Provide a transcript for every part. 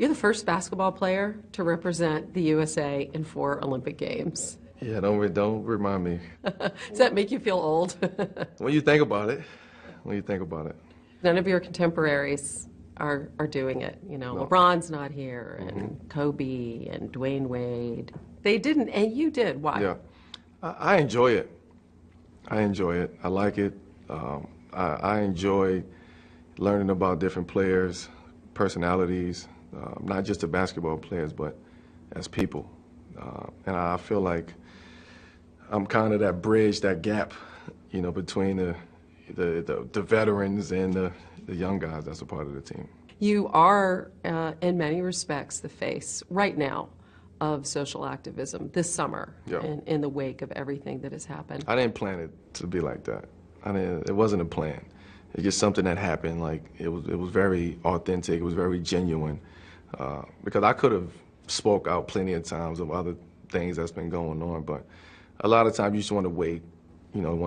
You're the first basketball player to represent the USA in 4 Olympic Games. Yeah, don't remind me. Does that make you feel old? When you think about it, when you think about it. None of your contemporaries are doing it. You know, No. LeBron's not here, and Kobe and Dwayne Wade. They didn't, and you did. Why? Yeah, I enjoy it. I enjoy it. I like it. I enjoy learning about different players, personalities, not just the basketball players, but as people. And I feel like I'm kind of that bridge, that gap, you know, between the veterans and the young guys that's a part of the team. You are, in many respects, the face right now of social activism this summer, Yeah. in the wake of everything that has happened. I didn't plan it to be like that. It wasn't a plan. It's just something that happened. Like it was very authentic. It was very genuine. Because I could have spoke out plenty of times of other things that's been going on, but a lot of times you just want to wait. You know,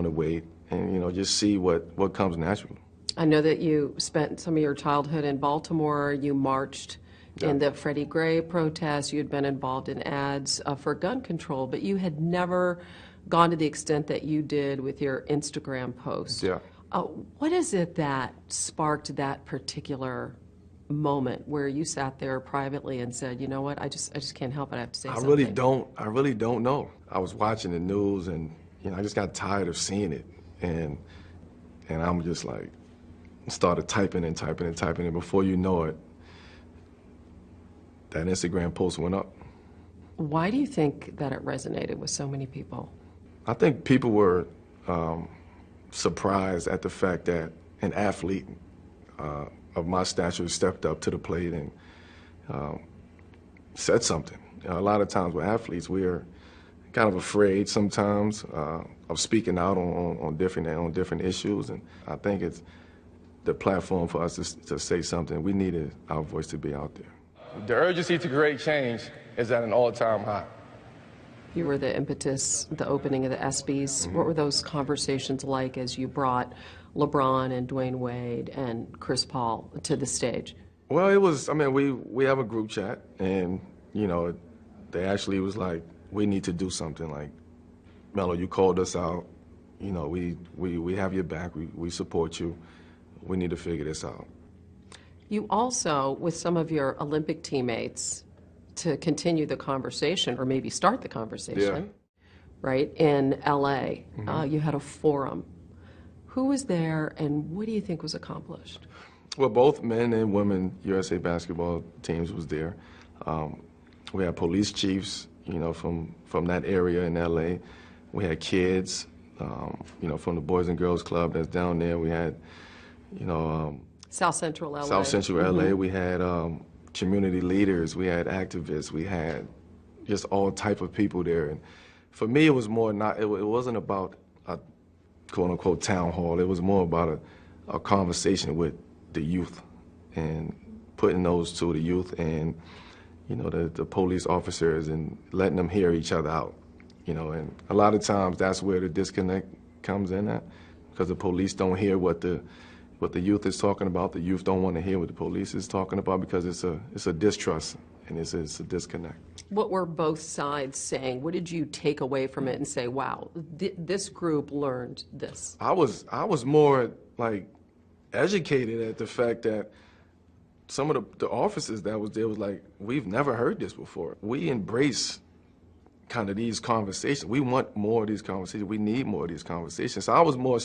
and just see what comes naturally. I know that you spent some of your childhood in Baltimore. You marched in the Freddie Gray protests. You had been involved in ads for gun control, but you had never gone to the extent that you did with your Instagram post. Yeah. What is it that sparked that particular moment where you sat there privately and said, you know what, I just can't help it, I have to say something? I really don't know. I was watching the news and I just got tired of seeing it, and I'm just like started typing and before you know it, that Instagram post went up. Why do you think that it resonated with so many people? I think people were surprised at the fact that an athlete of my stature stepped up to the plate and said something. A lot of times with athletes, we're kind of afraid sometimes of speaking out on different issues, and I think it's the platform for us to say something. We needed our voice to be out there. The urgency to create change is at an all-time high. You were the impetus, the opening of the ESPYs. What were those conversations like as you brought LeBron and Dwayne Wade and Chris Paul to the stage? Well, it was, we have a group chat, and, they actually was like, we need to do something. Like, Melo, you called us out. We have your back. We support you. We need to figure this out. You also, with some of your Olympic teammates, to continue the conversation, or maybe start the conversation, right, in L.A., you had a forum. Who was there, and what do you think was accomplished? Well, both men and women USA basketball teams was there. We had police chiefs, from that area in L.A. We had kids, from the Boys and Girls Club that's down there. We had, South Central L.A. South Central L.A. We had community leaders. We had activists. We had just all type of people there. And for me, it was more it wasn't about a quote-unquote town hall. It was more about a conversation with the youth and putting those to the youth and, the police officers and letting them hear each other out, and a lot of times that's where the disconnect comes in at, because the police don't hear what the youth is talking about. The youth don't want to hear what the police is talking about because it's a distrust and it's a disconnect. What were both sides saying? What did you take away from it and say, wow, this group learned this? I was more like educated at the fact that some of the officers that was there was like, we've never heard this before. We embrace kind of these conversations. We want more of these conversations. We need more of these conversations. So I was more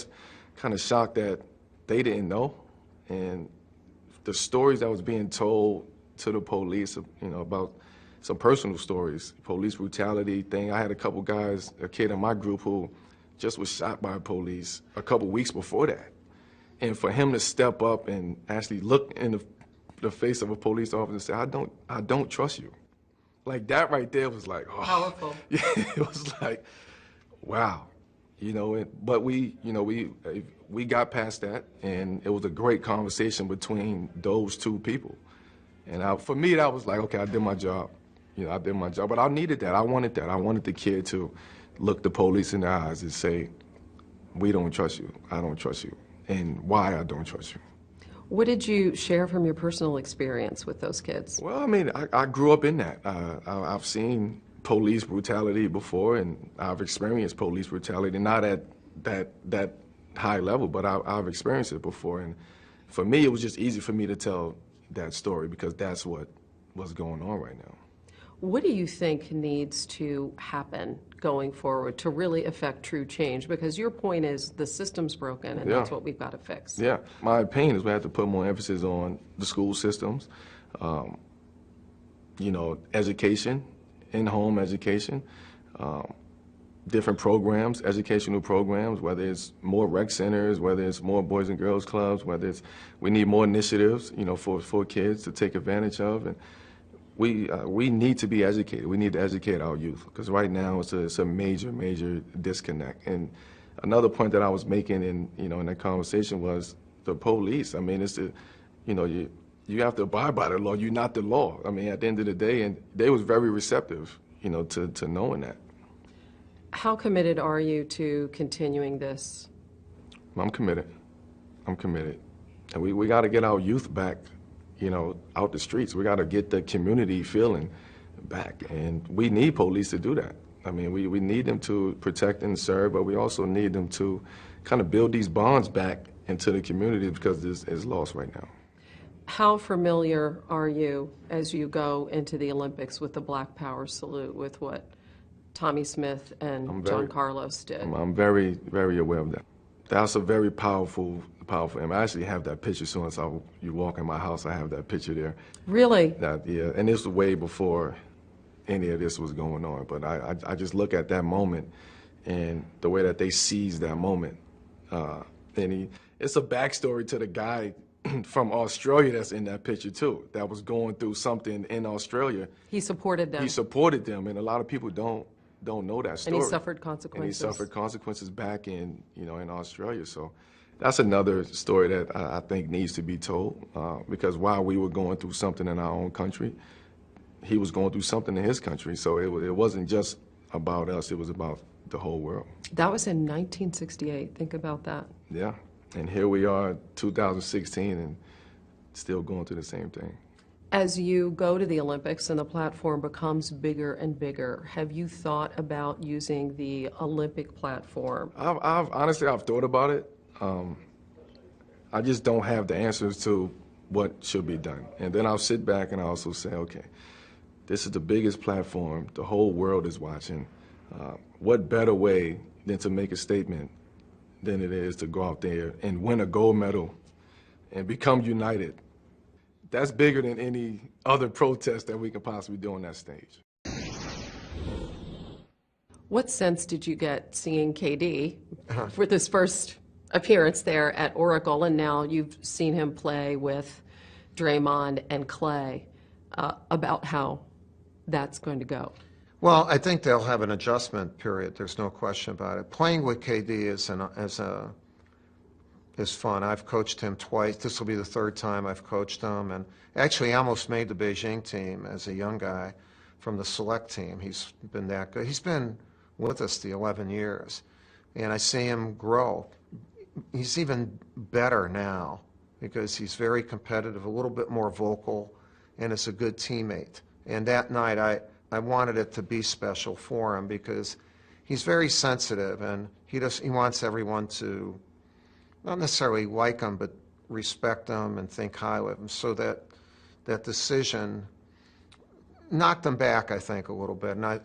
kind of shocked that they didn't know, and the stories that was being told to the police, about some personal stories, police brutality thing. I had a couple guys, a kid in my group who just was shot by police a couple weeks before that. And for him to step up and actually look in the face of a police officer and say, I don't trust you. Like that right there was like, oh. Powerful. Yeah, it was like, wow. But we got past that, and it was a great conversation between those two people. And for me, that was like, okay, I did my job. I did my job. But I needed that. I wanted that. I wanted the kid to look the police in the eyes and say, we don't trust you. I don't trust you. And why I don't trust you. What did you share from your personal experience with those kids? Well, I mean, I grew up in that. I've seen police brutality before, and I've experienced police brutality, not at that high level, but I've experienced it before. And for me, it was just easy for me to tell that story because that's what's going on right now. What do you think needs to happen going forward to really affect true change? Because your point is the system's broken, and that's what we've got to fix. Yeah, my opinion is we have to put more emphasis on the school systems, education, in-home education, different programs, educational programs, whether it's more rec centers, whether it's more Boys and Girls Clubs, we need more initiatives, for kids to take advantage of. And we need to be educated. We need to educate our youth because right now it's a major disconnect. And another point that I was making in that conversation was the police. I mean, you have to abide by the law. You're not the law. I mean, at the end of the day, and they was very receptive, to knowing that. How committed are you to continuing this? I'm committed. And we got to get our youth back, out the streets. We got to get the community feeling back. And we need police to do that. I mean, we need them to protect and serve, but we also need them to kind of build these bonds back into the community because this is lost right now. How familiar are you as you go into the Olympics with the Black Power salute, with what Tommy Smith and John Carlos did? I'm very, very aware of that. That's a very powerful image. I actually have that picture. As soon as you walk in my house, I have that picture there. Really? Yeah, and this was way before any of this was going on. But I just look at that moment and the way that they seized that moment. It's a backstory to the guy from Australia that's in that picture too, that was going through something in Australia. He supported them. He supported them, and a lot of people don't know that story. And he suffered consequences. And he suffered consequences back in Australia. So that's another story that I think needs to be told because while we were going through something in our own country, he was going through something in his country. So it wasn't just about us, it was about the whole world. That was in 1968. Think about that. Yeah. And here we are, 2016, and still going through the same thing. As you go to the Olympics and the platform becomes bigger and bigger, have you thought about using the Olympic platform? I've honestly thought about it. I just don't have the answers to what should be done. And then I'll sit back and I'll also say, okay, this is the biggest platform. The whole world is watching. What better way than to make a statement than it is to go out there and win a gold medal and become united? That's bigger than any other protest that we could possibly do on that stage. What sense did you get seeing KD for this first appearance there at Oracle, and now you've seen him play with Draymond and Clay, about how that's going to go? Well, I think they'll have an adjustment period. There's no question about it. Playing with KD is fun. I've coached him twice. This will be the third time I've coached him, and actually, I almost made the Beijing team as a young guy from the select team. He's been that good. He's been with us the 11 years, and I see him grow. He's even better now because he's very competitive, a little bit more vocal, and is a good teammate. And that night, I wanted it to be special for him because he's very sensitive, and he wants everyone to not necessarily like him, but respect him and think highly of him. So that decision knocked him back, I think, a little bit. And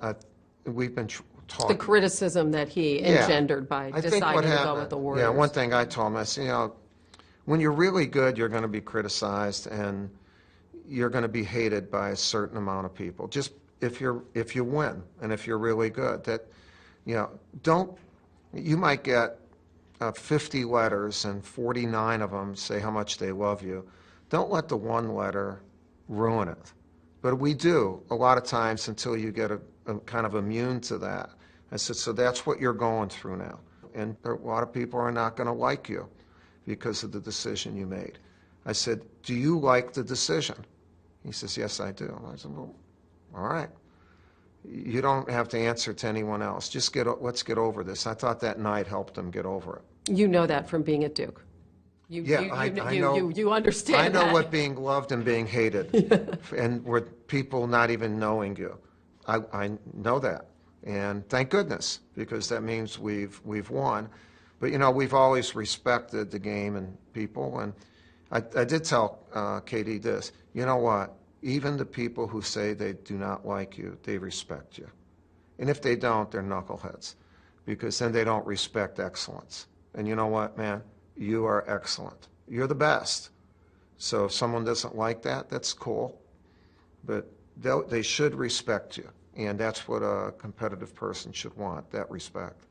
we've been talking. The criticism that he engendered by deciding to go with the Warriors. Yeah, one thing I told him, I said, when you're really good, you're going to be criticized and you're going to be hated by a certain amount of people. Just if you win and if you're really good, that you might get 50 letters and 49 of them say how much they love you. Don't let the one letter ruin it. But we do a lot of times until you get a kind of immune to that. I said, so that's what you're going through now. And a lot of people are not going to like you because of the decision you made. I said, do you like the decision? He says, yes, I do. I said, well, all right. You don't have to answer to anyone else. Just let's get over this. I thought that night helped him get over it. You know that from being at Duke. Yeah, I know. You understand I know that. what being loved and being hated, and with people not even knowing you. I know that, and thank goodness, because that means we've won. But we've always respected the game and people, and I did tell Katie this. You know what? Even the people who say they do not like you, they respect you, and if they don't, they're knuckleheads, because then they don't respect excellence. And you know what, man? You are excellent. You're the best. So if someone doesn't like that, that's cool. But they should respect you. And that's what a competitive person should want, that respect.